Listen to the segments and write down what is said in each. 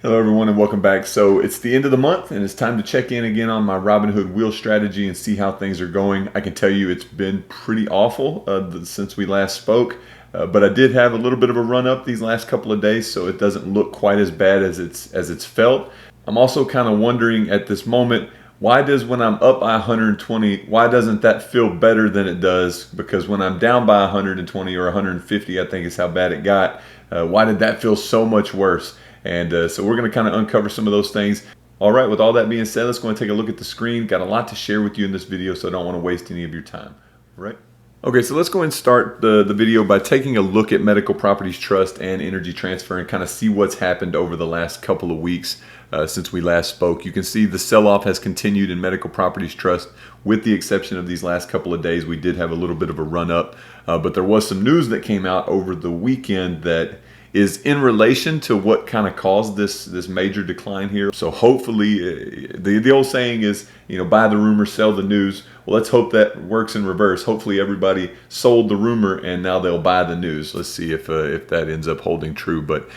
Hello everyone and welcome back. So it's the end of the month and it's time to check in again on my Robinhood wheel strategy and see how things are going. I can tell you it's been pretty awful since we last spoke, but I did have a little bit of a run up these last couple of days, so it doesn't look quite as bad as it's felt. I'm also kind of wondering at this moment, why does when I'm up by 120, why doesn't that feel better than it does? Because when I'm down by 120 or 150, I think is how bad it got. Why did that feel so much worse? And so we're going to kind of uncover some of those things. All right, with all that being said, let's go and take a look at the screen. Got a lot to share with you in this video, so I don't want to waste any of your time. All right. Okay, so let's go and start the video by taking a look at Medical Properties Trust and Energy Transfer and kind of see what's happened over the last couple of weeks since we last spoke. You can see the sell-off has continued in Medical Properties Trust with the exception of these last couple of days. We did have a little bit of a run-up, but there was some news that came out over the weekend that is in relation to what kind of caused this major decline here. So hopefully, the old saying is, buy the rumor, sell the news. Well, let's hope that works in reverse. Hopefully everybody sold the rumor and now they'll buy the news. Let's see if that ends up holding true. But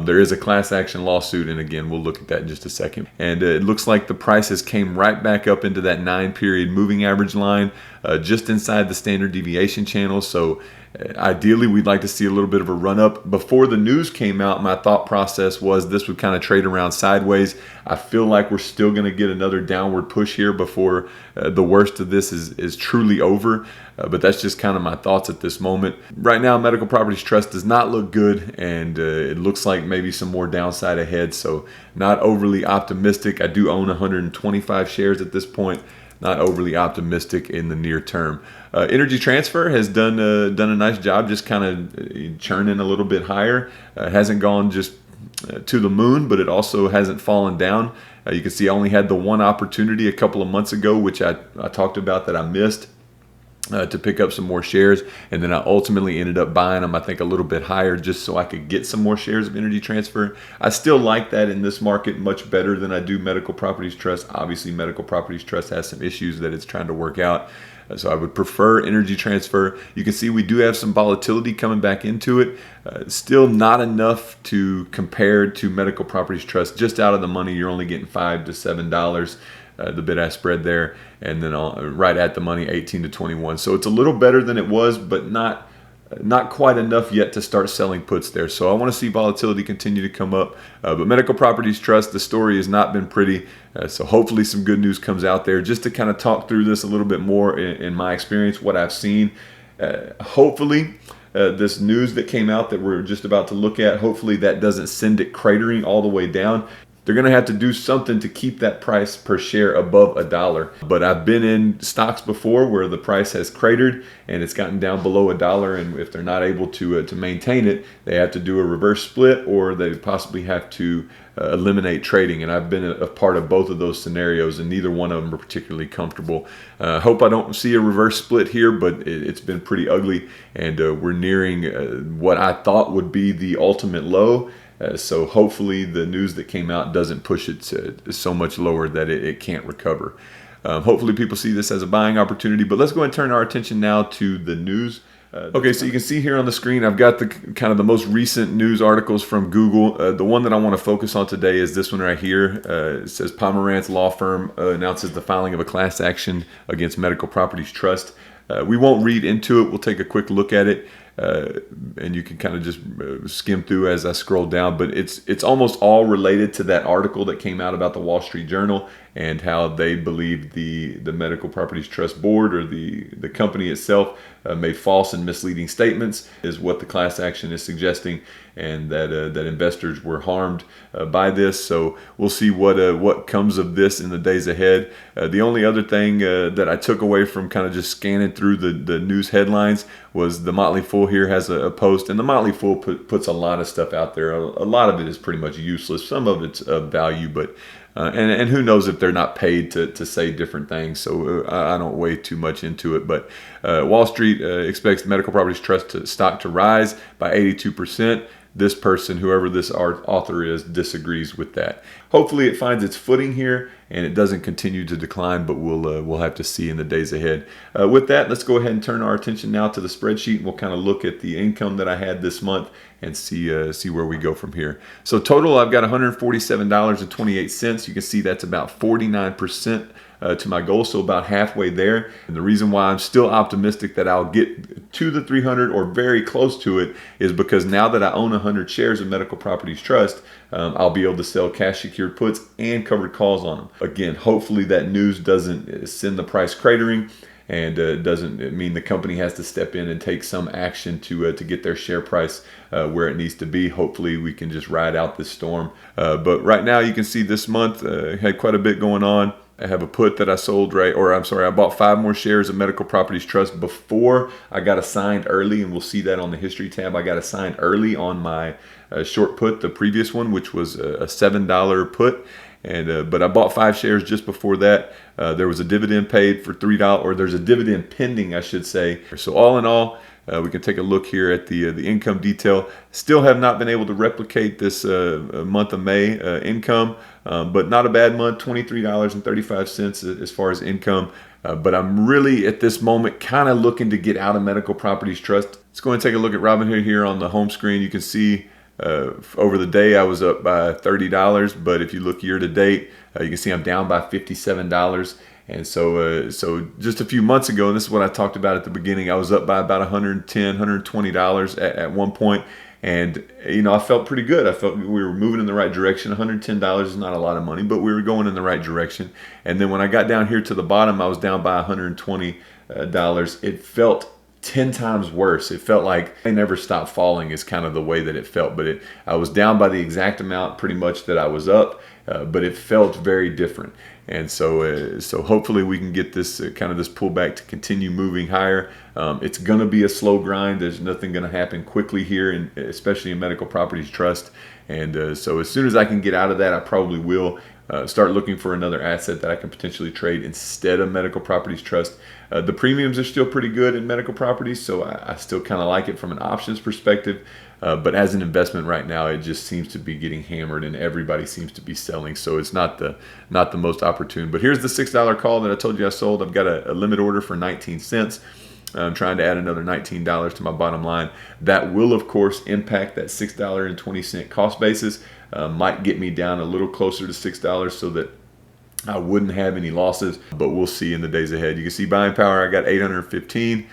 there is a class action lawsuit, and again, we'll look at that in just a second. And it looks like the prices came right back up into that 9-period moving average line, just inside the standard deviation channel. So ideally, we'd like to see a little bit of a run up. Before the news came out, my thought process was this would kind of trade around sideways. I feel like we're still going to get another downward push here before the worst of this is truly over. But that's just kind of my thoughts at this moment. Right now, Medical Properties Trust does not look good, and it looks like maybe some more downside ahead. So not overly optimistic. I do own 125 shares at this point. Not overly optimistic in the near term. Energy Transfer has done a nice job, just kind of churning a little bit higher. Hasn't gone just to the moon, but it also hasn't fallen down. You can see I only had the one opportunity a couple of months ago, which I talked about that I missed. To pick up some more shares, and then I ultimately ended up buying them, I think, a little bit higher just so I could get some more shares of Energy Transfer. I still like that in this market much better than I do Medical Properties Trust. Obviously, Medical Properties Trust has some issues that it's trying to work out. So I would prefer Energy Transfer. You can see we do have some volatility coming back into it. Still not enough to compare to Medical Properties Trust. Just out of the money, you're only getting $5 to $7. The bid-ask spread there, and then right at the money, 18 to 21. So it's a little better than it was, but not quite enough yet to start selling puts there. So I want to see volatility continue to come up. But Medical Properties Trust, the story has not been pretty. So hopefully some good news comes out there. Just to kind of talk through this a little bit more in my experience, what I've seen. Hopefully this news that came out that we're just about to look at, hopefully that doesn't send it cratering all the way down. They're going to have to do something to keep that price per share above $1. But I've been in stocks before where the price has cratered and it's gotten down below $1. And if they're not able to maintain it, they have to do a reverse split, or they possibly have to eliminate trading. And I've been a part of both of those scenarios, and neither one of them are particularly comfortable. Hope I don't see a reverse split here, but it's been pretty ugly, and we're nearing what I thought would be the ultimate low. So hopefully the news that came out doesn't push it so much lower that it can't recover. Hopefully people see this as a buying opportunity, but let's go and turn our attention now to the news. Okay, so you can see here on the screen, I've got the kind of the most recent news articles from Google. The one that I want to focus on today is this one right here. It says Pomerantz Law Firm announces the filing of a class action against Medical Properties Trust. We won't read into it. We'll take a quick look at it. And you can kind of just skim through as I scroll down, but it's almost all related to that article that came out about the Wall Street Journal and how they believe the Medical Properties Trust Board, or the company itself, made false and misleading statements, is what the class action is suggesting, and that investors were harmed by this. So we'll see what comes of this in the days ahead. The only other thing that I took away from kind of just scanning through the news headlines was the Motley Fool here has a post, and the Motley Fool puts a lot of stuff out there. A lot of it is pretty much useless. Some of it's of value, but and who knows if they're not paid to say different things. So I don't weigh too much into it. But Wall Street expects Medical Properties Trust stock to rise by 82%. this person, whoever this author is, disagrees with that. Hopefully it finds its footing here and it doesn't continue to decline, but we'll have to see in the days ahead. With that, let's go ahead and turn our attention now to the spreadsheet, and we'll kind of look at the income that I had this month and see where we go from here. So total, I've got $147.28. You can see that's about 49% to my goal, so about halfway there. And the reason why I'm still optimistic that I'll get to the 300 or very close to it is because now that I own 100 shares of Medical Properties Trust, I'll be able to sell cash secured puts and covered calls on them. Again, hopefully that news doesn't send the price cratering, and doesn't mean the company has to step in and take some action to get their share price where it needs to be. Hopefully we can just ride out this storm. But right now you can see this month had quite a bit going on. I have a put that I sold, I bought 5 more shares of Medical Properties Trust before I got assigned early, and we'll see that on the history tab. I got assigned early on my short put, the previous one, which was a $7 put. And but I bought 5 shares just before that. There was a dividend paid for $3, or there's a dividend pending, I should say. So all in all, we can take a look here at the income detail. Still have not been able to replicate this month of May income, but not a bad month, $23.35 as far as income. But I'm really at this moment kind of looking to get out of Medical Properties Trust. Let's go and take a look at Robinhood here on the home screen. You can see over the day I was up by $30, but if you look year to date, you can see I'm down by $57. And so just a few months ago, and this is what I talked about at the beginning, I was up by about $110, $120 at one point. And, I felt pretty good. I felt we were moving in the right direction. $110 is not a lot of money, but we were going in the right direction. And then when I got down here to the bottom, I was down by $120. It felt 10 times worse. It felt like I never stopped falling is kind of the way that it felt. But I was down by the exact amount pretty much that I was up, but it felt very different. And so hopefully we can get this kind of this pullback to continue moving higher. It's going to be a slow grind. There's nothing going to happen quickly here, especially in Medical Properties Trust. And so as soon as I can get out of that, I probably will start looking for another asset that I can potentially trade instead of Medical Properties Trust. The premiums are still pretty good in Medical Properties, so I still kind of like it from an options perspective. But as an investment right now, it just seems to be getting hammered, and everybody seems to be selling. So it's not the most opportune. But here's the $6 call that I told you I sold. I've got a limit order for 19 cents. I'm trying to add another $19 to my bottom line. That will, of course, impact that $6.20 cost basis. Might get me down a little closer to $6 so that I wouldn't have any losses, but we'll see in the days ahead. You can see buying power, I got 815.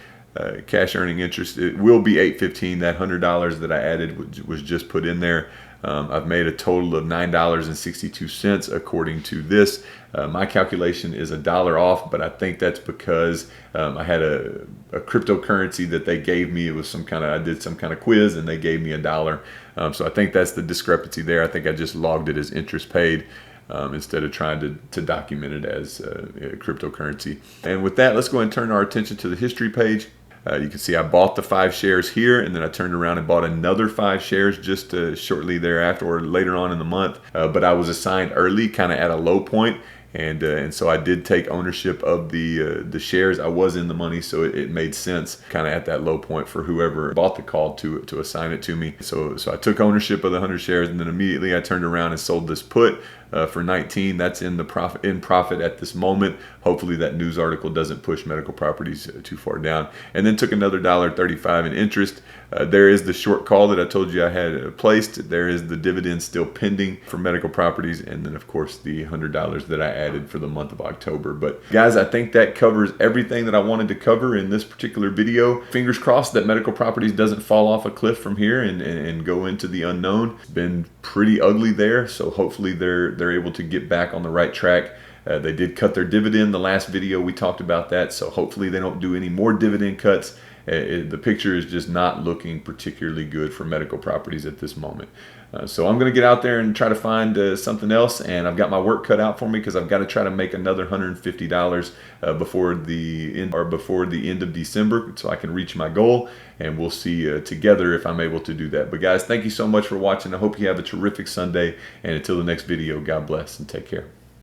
Cash earning interest, it will be 815. That $100 that I added was just put in there. I've made a total of $9.62 according to this. My calculation is $1 off, but I think that's because I had a cryptocurrency that they gave me. It was I did some kind of quiz and they gave me $1. So I think that's the discrepancy there. I think I just logged it as interest paid. Instead of trying to document it as cryptocurrency. And with that, let's go ahead and turn our attention to the history page. You can see I bought the 5 shares here, and then I turned around and bought another 5 shares just shortly thereafter or later on in the month. But I was assigned early, kind of at a low point. And so I did take ownership of the shares. I was in the money, so it made sense kind of at that low point for whoever bought the call to assign it to me. So I took ownership of the 100 shares, and then immediately I turned around and sold this put for 19. That's in profit at this moment. Hopefully that news article doesn't push Medical Properties too far down. And then took another $1.35 in interest. There is the short call that I told you I had placed. There is the dividend still pending for Medical Properties, and then of course the $100 that I added for the month of October. But guys, I think that covers everything that I wanted to cover in this particular video. Fingers crossed that Medical Properties doesn't fall off a cliff from here and go into the unknown. It's been pretty ugly there, so hopefully they're able to get back on the right track. They did cut their dividend. The last video we talked about that, so hopefully they don't do any more dividend cuts. The picture is just not looking particularly good for Medical Properties at this moment. So I'm going to get out there and try to find something else, and I've got my work cut out for me because I've got to try to make another $150 before the end of December so I can reach my goal, and we'll see together if I'm able to do that. But guys, thank you so much for watching. I hope you have a terrific Sunday, and until the next video, God bless and take care.